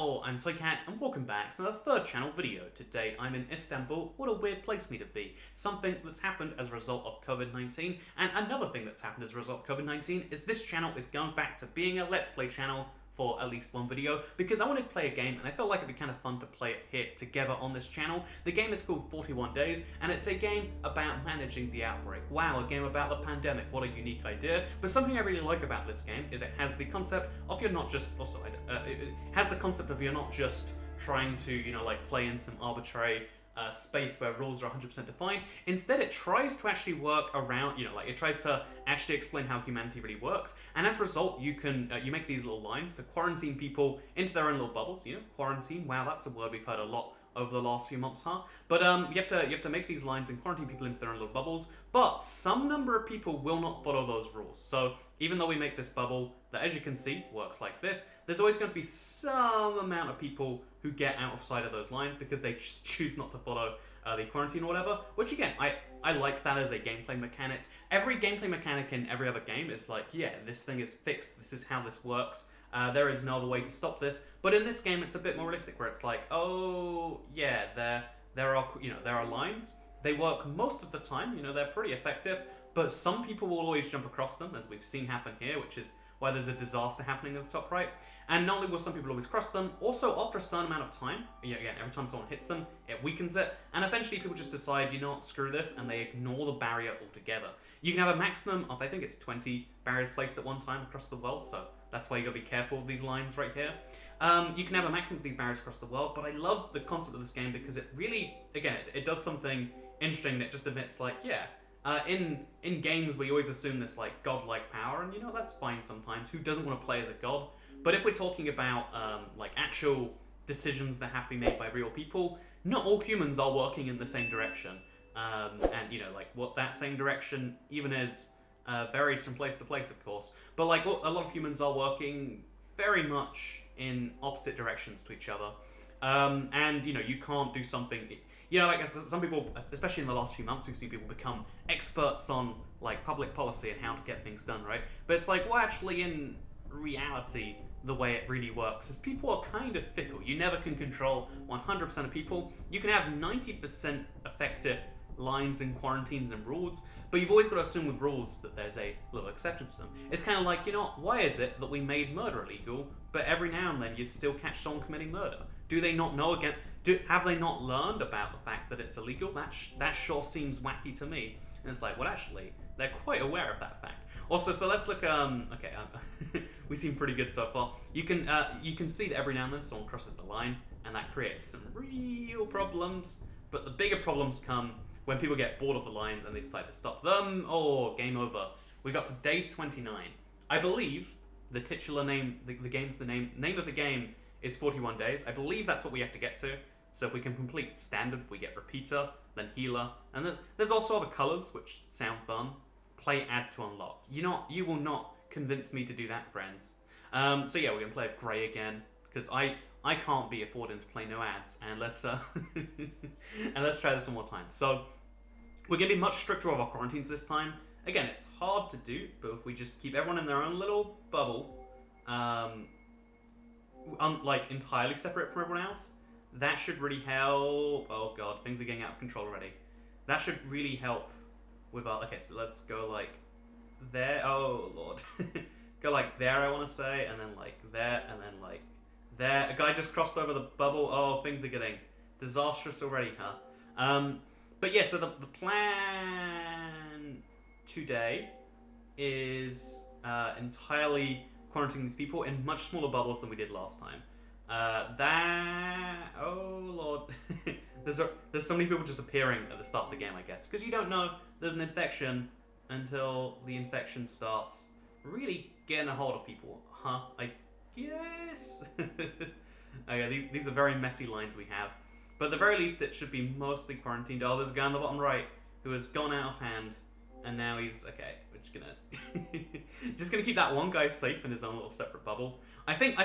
Hello, I'm Toycat and welcome back to the third channel video. Today I'm in Istanbul. What a weird place for me to be. Something that's happened as a result of COVID-19, and another thing that's happened as a result of COVID-19 is this channel is going back to being a Let's Play channel for at least one video, because I wanted to play a game and I felt like it'd be kind of fun to play it here together on this channel. The game is called 41 Days, and it's a game about managing the outbreak. Wow, a game about the pandemic, what a unique idea. But something I really like about this game is it has the concept of you're not just, it has the concept of you're not just trying to, like play in some arbitrary space where rules are 100% defined. Instead, it tries to actually work around, it tries to actually explain how humanity really works. And as a result, you can you make these little lines to quarantine people into their own little bubbles. Quarantine. Wow, that's a word we've heard a lot over the last few months, huh? But you have to make these lines and quarantine people into their own little bubbles. But some number of people will not follow those rules. So even though we make this bubble that, as you can see, works like this, there's always going to be some amount of people who get out of sight of those lines because they just choose not to follow the quarantine or whatever. Which again, I like that as a gameplay mechanic. Every gameplay mechanic in every other game is like, yeah, this thing is fixed. This is how this works. There is no other way to stop this. But in this game, it's a bit more realistic, where it's like, oh yeah, there are lines. They work most of the time. They're pretty effective. But some people will always jump across them, as we've seen happen here, which is why there's a disaster happening at the top right. And not only will some people always cross them, also after a certain amount of time, again, every time someone hits them, it weakens it, and eventually people just decide, screw this, and they ignore the barrier altogether. You can have a maximum of, I think it's 20 barriers placed at one time across the world, so that's why you gotta be careful of these lines right here. You can have a maximum of these barriers across the world, but I love the concept of this game because it really, again, it does something interesting that just admits, like, yeah, in games we always assume this like godlike power, and that's fine sometimes. Who doesn't want to play as a god? But if we're talking about like actual decisions that have to be made by real people, not all humans are working in the same direction, and like what that same direction even is varies from place to place, of course. But like a lot of humans are working very much in opposite directions to each other, and you can't do something. Like some people, especially in the last few months, we've seen people become experts on like public policy and how to get things done, right? But it's like, well, actually, in reality, the way it really works is people are kind of fickle. You never can control 100% of people. You can have 90% effective lines and quarantines and rules, but you've always got to assume with rules that there's a little exception to them. It's kind of like, why is it that we made murder illegal, but every now and then you still catch someone committing murder? Do they not know again? Have they not learned about the fact that it's illegal? That sure seems wacky to me. And it's like, well, actually, they're quite aware of that fact. Also, so let's look. We seem pretty good so far. You can see that every now and then someone crosses the line, and that creates some real problems. But the bigger problems come when people get bored of the lines and they decide to stop them. Oh, game over. We got to day 29. I believe the titular name, the name of the game is 41 Days. I believe that's what we have to get to. So if we can complete standard, we get repeater, then healer, and there's also other colors which sound fun. Play add to unlock. You will not convince me to do that, friends. So yeah, we're gonna play Grey again because I can't be affording to play no ads, and let's and let's try this one more time. So we're gonna be much stricter with our quarantines this time. Again, it's hard to do, but if we just keep everyone in their own little bubble, like entirely separate from everyone else, that should really help. Oh god, things are getting out of control already. That should really help with our... Okay, so let's go like there. Oh lord. Go like there, I want to say, and then like there, and then like there. A guy just crossed over the bubble. Oh, things are getting disastrous already, huh? But yeah, so the plan today is entirely quarantining these people in much smaller bubbles than we did last time. Oh lord. There's so many people just appearing at the start of the game, I guess, because you don't know there's an infection until the infection starts really getting a hold of people, huh? I guess. Okay, these are very messy lines we have, but at the very least it should be mostly quarantined. Oh, there's a guy on the bottom right who has gone out of hand, and now he's okay. We're just gonna keep that one guy safe in his own little separate bubble. I think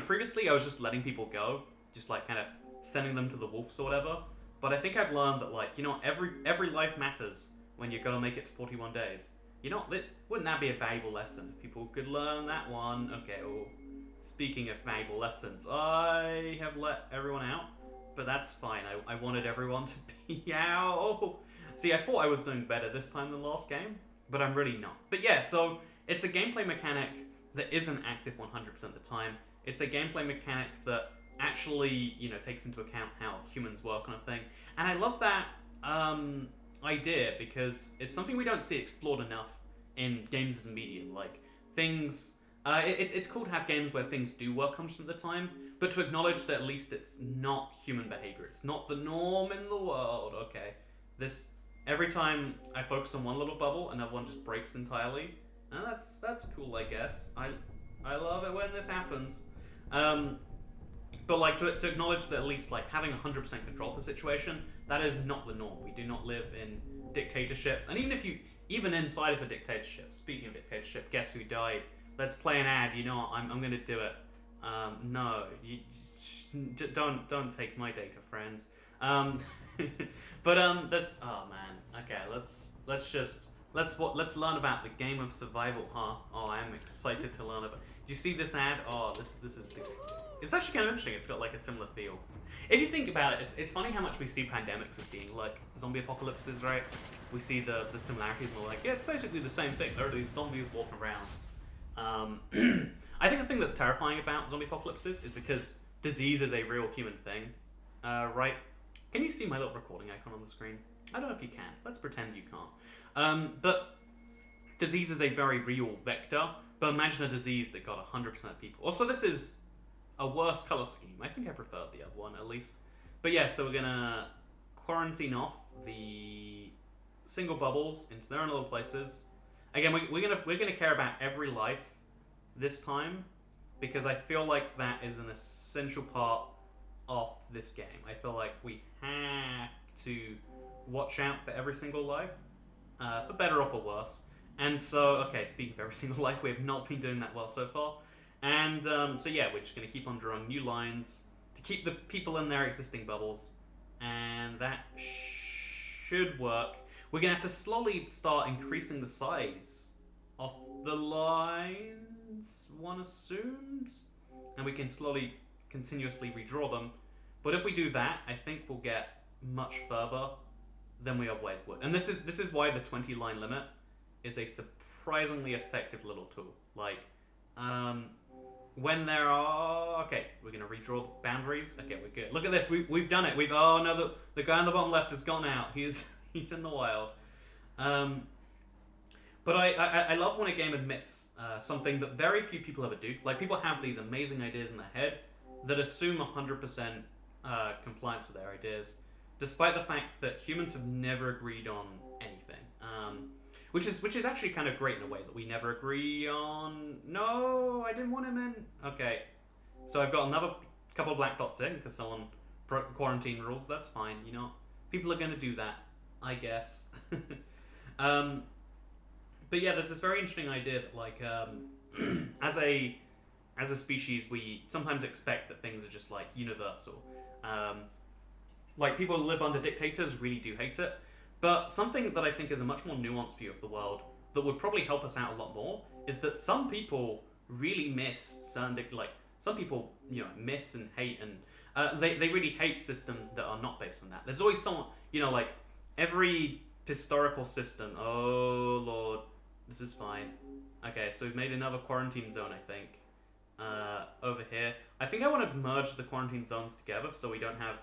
previously I was just letting people go, just like kind of sending them to the wolves or whatever. But I think I've learned that every life matters when you're gonna make it to 41 days. Wouldn't that be a valuable lesson if people could learn that one? Okay, speaking of valuable lessons, I have let everyone out, but that's fine. I wanted everyone to be out. See, I thought I was doing better this time than last game, but I'm really not. But yeah, so it's a gameplay mechanic that isn't active 100% of the time. It's a gameplay mechanic that actually, takes into account how humans work on a thing. And I love that idea because it's something we don't see explored enough in games as a medium. Like, things... it's cool to have games where things do work 100% of the time, but to acknowledge that at least it's not human behavior. It's not the norm in the world. Okay, every time I focus on one little bubble, another one just breaks entirely, and that's cool, I guess. I love it when this happens. But like to acknowledge that at least like having 100% control of the situation, that is not the norm. We do not live in dictatorships, and even inside of a dictatorship. Speaking of dictatorship, guess who died? Let's play an ad. You know what? I'm gonna do it. No, don't take my data, friends. But this. Oh man. Okay, let's learn about the game of survival, huh? Oh, I am excited to learn about. Do you see this ad? Oh, this is the. It's actually kind of interesting. It's got like a similar feel. If you think about it, it's funny how much we see pandemics as being like zombie apocalypses, right? We see the similarities, and we're like, yeah, it's basically the same thing. There are these zombies walking around. I think the thing that's terrifying about zombie apocalypses is because disease is a real human thing, right? Can you see my little recording icon on the screen? I don't know if you can. Let's pretend you can't. But disease is a very real vector, but imagine a disease that got 100% of people. Also, this is a worse color scheme. I think I preferred the other one, at least. But yeah, so we're gonna quarantine off the single bubbles into their own little places. Again, we're gonna care about every life this time, because I feel like that is an essential part of this game. I feel like we have to watch out for every single life, for better or for worse. And so, okay, speaking of every single life, we have not been doing that well so far. And so yeah, we're just gonna keep on drawing new lines to keep the people in their existing bubbles, and that should work. We're going to have to slowly start increasing the size of the lines, one assumes, and we can slowly, continuously redraw them. But if we do that, I think we'll get much further than we otherwise would. And this is why the 20 line limit is a surprisingly effective little tool. Like, when there are... Okay, we're going to redraw the boundaries. Okay, we're good. Look at this, we've done it. Oh no, the guy on the bottom left has gone out. He's in the wild. But I love when a game admits something that very few people ever do. Like, people have these amazing ideas in their head that assume 100% compliance with their ideas, despite the fact that humans have never agreed on anything. Which is actually kind of great in a way, that we never agree on... No, I didn't want him in. Okay, so I've got another couple of black dots in because someone broke the quarantine rules. That's fine, you know. People are going to do that, I guess. But yeah, there's this very interesting idea that, like, as a species, we sometimes expect that things are just, like, universal. Like, people who live under dictators really do hate it. But something that I think is a much more nuanced view of the world that would probably help us out a lot more is that some people really miss certain... Like, some people, miss and hate, and they really hate systems that are not based on that. There's always someone, like, every historical system... Oh, Lord. This is fine. Okay, so we've made another quarantine zone, I think. Over here. I think I want to merge the quarantine zones together so we don't have...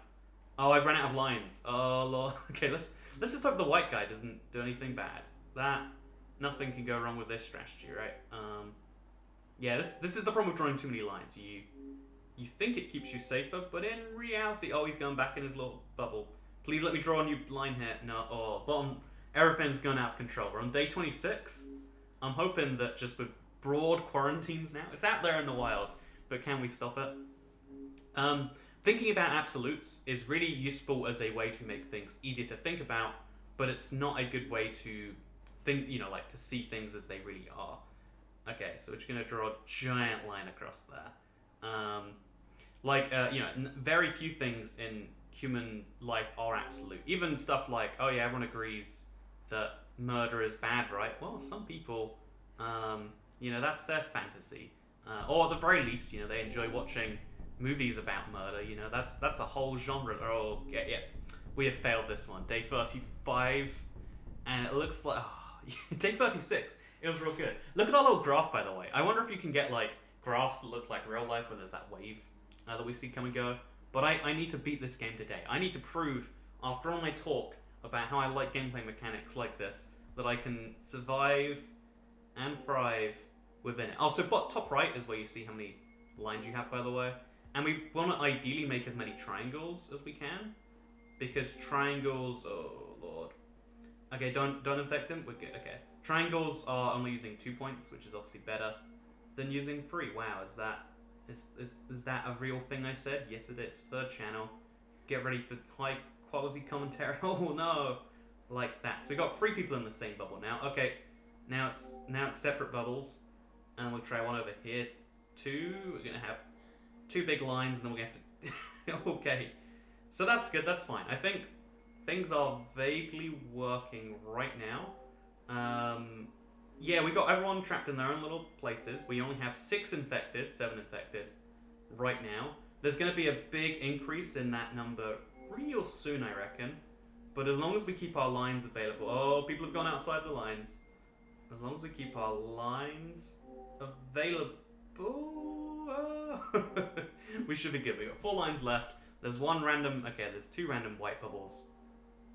Oh, I've run out of lines. Oh, Lord. Okay, let's just hope the white guy doesn't do anything bad. Nothing can go wrong with this strategy, right? Yeah, this is the problem with drawing too many lines. You think it keeps you safer, but in reality... Oh, he's going back in his little bubble. Please let me draw a new line here. No, bottom... Everything's going out of control. We're on day 26. I'm hoping that just with broad quarantines now... It's out there in the wild, but can we stop it? Thinking about absolutes is really useful as a way to make things easier to think about, but it's not a good way to think, like to see things as they really are. Okay, so we're just going to draw a giant line across there. Very few things in human life are absolute. Even stuff like, oh yeah, everyone agrees that murder is bad, right? Well, some people, that's their fantasy. Or at the very least, they enjoy watching movies about murder. That's a whole genre. Oh, yeah. We have failed this one. Day 35, and it looks like day 36. It was real good. Look at our little graph, by the way. I wonder if you can get like graphs that look like real life, where there's that wave that we see come and go. But I need to beat this game today. I need to prove, after all my talk about how I like gameplay mechanics like this, that I can survive and thrive within it. Also, top right is where you see how many lines you have, by the way. And we want to ideally make as many triangles as we can, because triangles, oh lord. Okay, don't infect them. We're good. Okay, triangles are only using 2 points, which is obviously better than using 3. Wow, is that a real thing I said? Yes, it is. Third channel. Get ready for high quality commentary. Oh no, like that. So we got 3 people in the same bubble now. Okay, now it's separate bubbles, and we'll try one over here. 2. We're gonna have 2 big lines, and then we have to. Okay, so that's good. That's fine. I think things are vaguely working right now. Yeah, we got everyone trapped in their own little places. We only have 7 infected right now. There's going to be a big increase in that number real soon, I reckon. But as long as we keep our lines available... Oh, people have gone outside the lines. As long as we keep our lines available... we should be good. We got 4 lines left. There's 1 random... Okay, there's 2 random white bubbles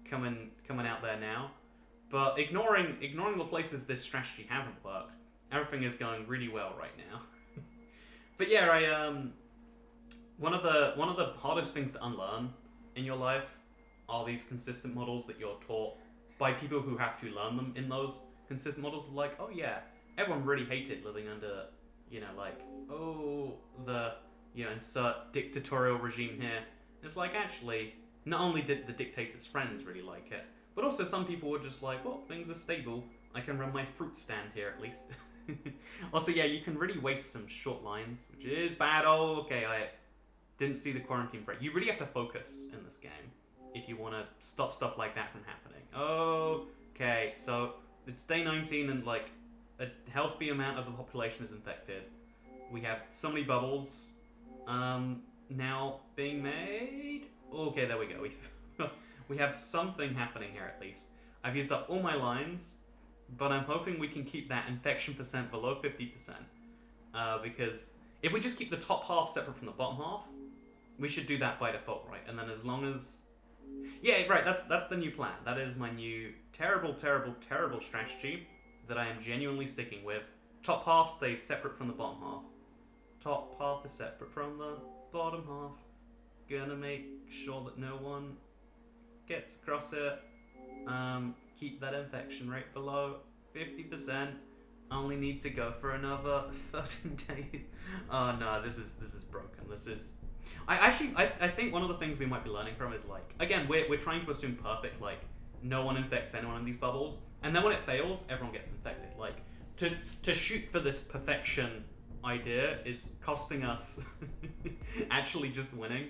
coming out there now. But ignoring the places this strategy hasn't worked, everything is going really well right now. But yeah, one of the hardest things to unlearn in your life are these consistent models that you're taught by people who have to learn them in those consistent models. Like, oh yeah, everyone really hated living under, insert dictatorial regime here. It's like, actually, not only did the dictator's friends really like it, but also some people were just like, well, things are stable. I can run my fruit stand here at least. Also, yeah, you can really waste some short lines, which is bad. Oh, okay, I didn't see the quarantine break. You really have to focus in this game if you want to stop stuff like that from happening. Okay, so it's day 19 and like a healthy amount of the population is infected. We have so many bubbles now being made. Okay, there we go. We have something happening here at least. I've used up all my lines, but I'm hoping we can keep that infection percent below 50%. Because if we just keep the top half separate from the bottom half, we should do that by default, right? And then as long as... Yeah, right, that's the new plan. That is my new terrible strategy that I am genuinely sticking with. Top half stays separate from the bottom half. Top half is separate from the bottom half. Gonna make sure that no one gets across it. Keep that infection rate below 50%. Only need to go for another 13 days. Oh no, this is broken. This is... I think one of the things we might be learning from is like, again, we're trying to assume perfect, like, no one infects anyone in these bubbles, and then when it fails, everyone gets infected. Like, to shoot for this perfection idea is costing us actually just winning.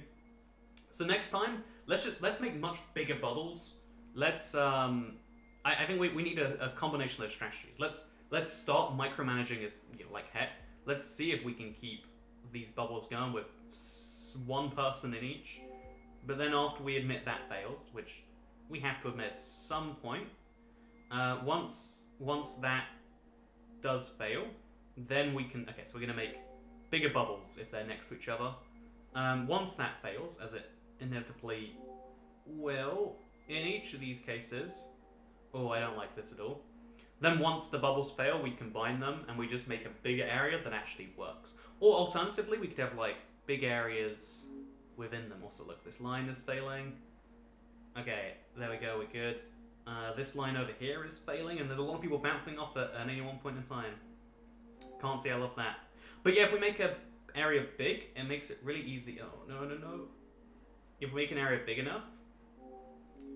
So next time, let's make much bigger bubbles. Let's I think we need a combination of those strategies. Let's start micromanaging as like heck. Let's see if we can keep these bubbles going with 1 person in each. But then after we admit that fails, which we have to admit at some point, once that does fail, then we can... Okay, so we're going to make bigger bubbles if they're next to each other. Once that fails, as it inevitably will in each of these cases... Oh, I don't like this at all. Then once the bubbles fail, we combine them and we just make a bigger area that actually works. Or alternatively, we could have like big areas within them. Also, look, this line is failing. Okay, there we go, we're good. This line over here is failing, and there's a lot of people bouncing off it at any one point in time. Can't see I love that. But yeah, if we make a area big, it makes it really easy. Oh, no. If we make an area big enough,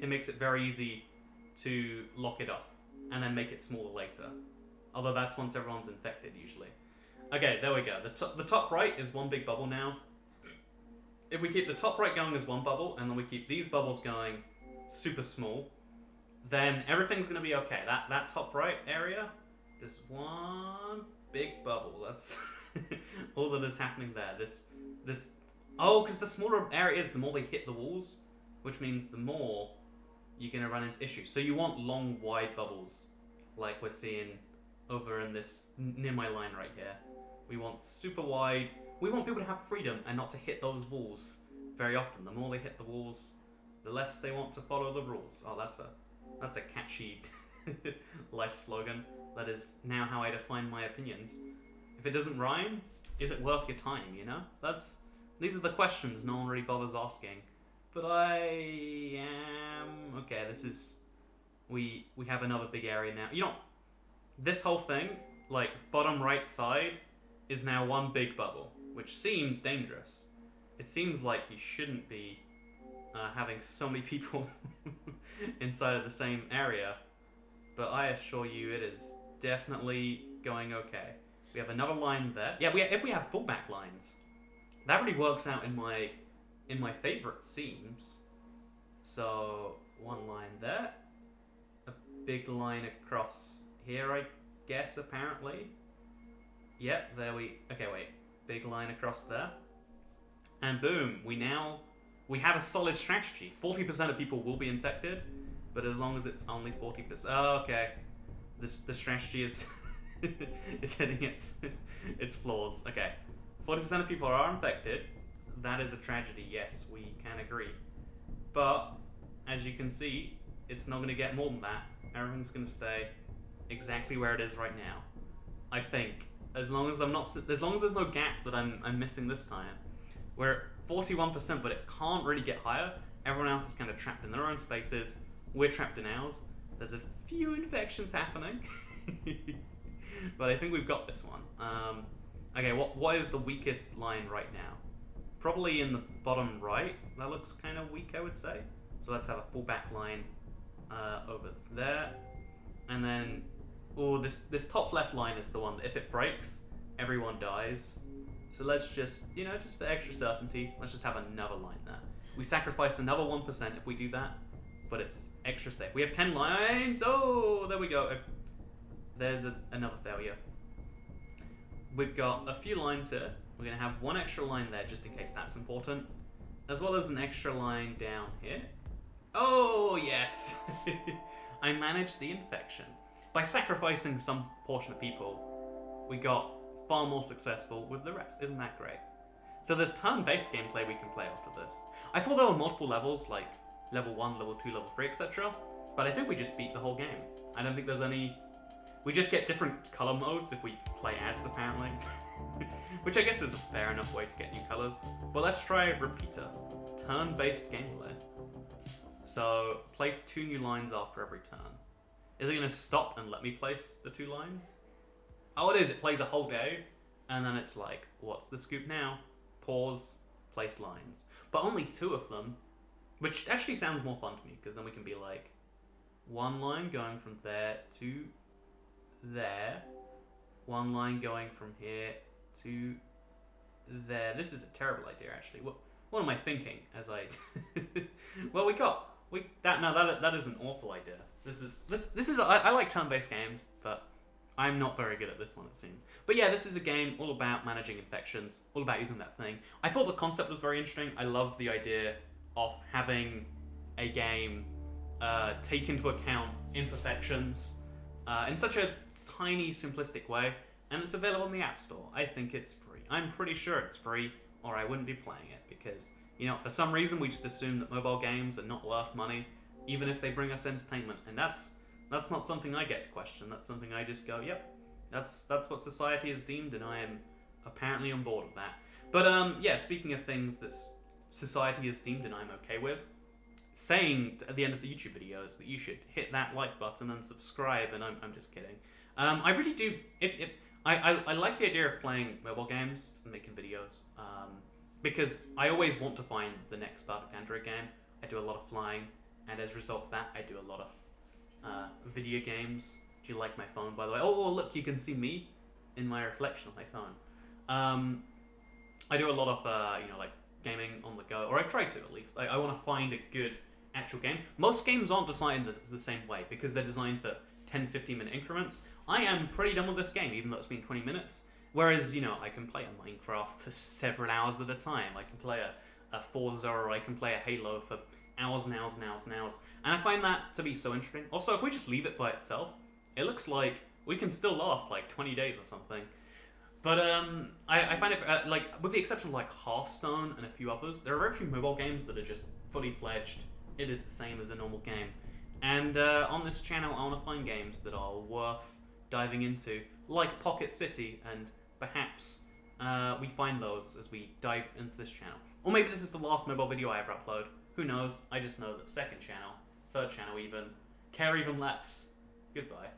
it makes it very easy to lock it off and then make it smaller later. Although that's once everyone's infected, usually. Okay, there we go. The top right is 1 big bubble now. If we keep the top right going as 1 bubble, and then we keep these bubbles going super small, then everything's going to be okay. That top right area, just 1 big bubble. That's all that is happening there. This. Oh, because the smaller areas, the more they hit the walls, which means the more you're gonna run into issues. So you want long, wide bubbles, like we're seeing over in this near my line right here. We want super wide. We want people to have freedom and not to hit those walls very often. The more they hit the walls, the less they want to follow the rules. Oh, that's a catchy life slogan. That is now how I define my opinions. If it doesn't rhyme, is it worth your time? You know, these are the questions no one really bothers asking. But I am okay. This is we have another big area now. You know, this whole thing, like bottom right side, is now one big bubble, which seems dangerous. It seems like you shouldn't be having so many people inside of the same area, but I assure you it is definitely going okay. We have another line there. Yeah, if we have fullback lines, that really works out in my favorite seams. So one line there, a big line across here, I guess, apparently. Yep, okay, wait. Big line across there. And boom, we have a solid strategy. 40% of people will be infected, but as long as it's only 40%. Oh, okay. The strategy is is hitting its flaws. Okay. 40% of people are infected. That is a tragedy, yes, we can agree. But as you can see, it's not going to get more than that. Everything's going to stay exactly where it is right now. I think as long as there's no gap that I'm missing this time. We're at 41%, but it can't really get higher. Everyone else is kind of trapped in their own spaces. We're trapped in ours. There's a few infections happening, but I think we've got this one. Okay, what is the weakest line right now? Probably in the bottom right. That looks kind of weak, I would say. So let's have a fullback line over there, and then this top left line is the one that if it breaks, everyone dies. So let's just, just for extra certainty, let's just have another line there. We sacrifice another 1% if we do that, but it's extra safe. We have 10 lines. Oh, there we go. There's another failure. We've got a few lines here. We're going to have one extra line there just in case that's important, as well as an extra line down here. Oh, yes. I managed the infection. By sacrificing some portion of people, we got far more successful with the rest. Isn't that great? So there's turn-based gameplay we can play after this. I thought there were multiple levels, like level 1, level 2, level 3, etc. But I think we just beat the whole game. I don't think there's any... We just get different color modes if we play ads, apparently. Which I guess is a fair enough way to get new colors. But let's try Repeater. Turn-based gameplay. So, place 2 new lines after every turn. Is it going to stop and let me place the 2 lines? Oh, it is. It plays a whole day, and then it's like, what's the scoop now? Pause, place lines. But only 2 of them, which actually sounds more fun to me, because then we can be like, 1 line going from there to there, 1 line going from here to there. This is a terrible idea, actually. What am I thinking as I... Well, that is an awful idea. This is I like turn-based games, but I'm not very good at this one, it seems. But yeah, this is a game all about managing infections, all about using that thing. I thought the concept was very interesting. I love the idea of having a game take into account imperfections in such a tiny, simplistic way, and it's available in the App Store. I think it's free. I'm pretty sure it's free, or I wouldn't be playing it, because, for some reason we just assume that mobile games are not worth money, even if they bring us entertainment, and that's not something I get to question. That's something I just go, yep, that's what society has deemed, and I am apparently on board with that. But yeah, speaking of things that society has deemed and I'm okay with, saying at the end of the YouTube videos that you should hit that like button and subscribe, and I'm just kidding. I really do. I like the idea of playing mobile games and making videos, because I always want to find the next perfect Android game. I do a lot of flying, and as a result of that, I do a lot of video games. Do you like my phone, by the way? Oh, look, you can see me in my reflection on my phone. I do a lot of, like gaming on the go, or I try to at least. I want to find a good actual game. Most games aren't designed the same way because they're designed for 10-15 minute increments. I am pretty done with this game, even though it's been 20 minutes, Whereas, I can play a Minecraft for several hours at a time. I can play a Forza, or I can play a Halo for hours and hours and hours and hours. And I find that to be so interesting. Also, if we just leave it by itself, it looks like we can still last like 20 days or something. But I find it, with the exception of like Hearthstone and a few others, there are very few mobile games that are just fully fledged. It is the same as a normal game. And on this channel, I want to find games that are worth diving into, like Pocket City, and perhaps we find those as we dive into this channel. Or maybe this is the last mobile video I ever upload. Who knows? I just know that second channel, third channel even, care even less. Goodbye.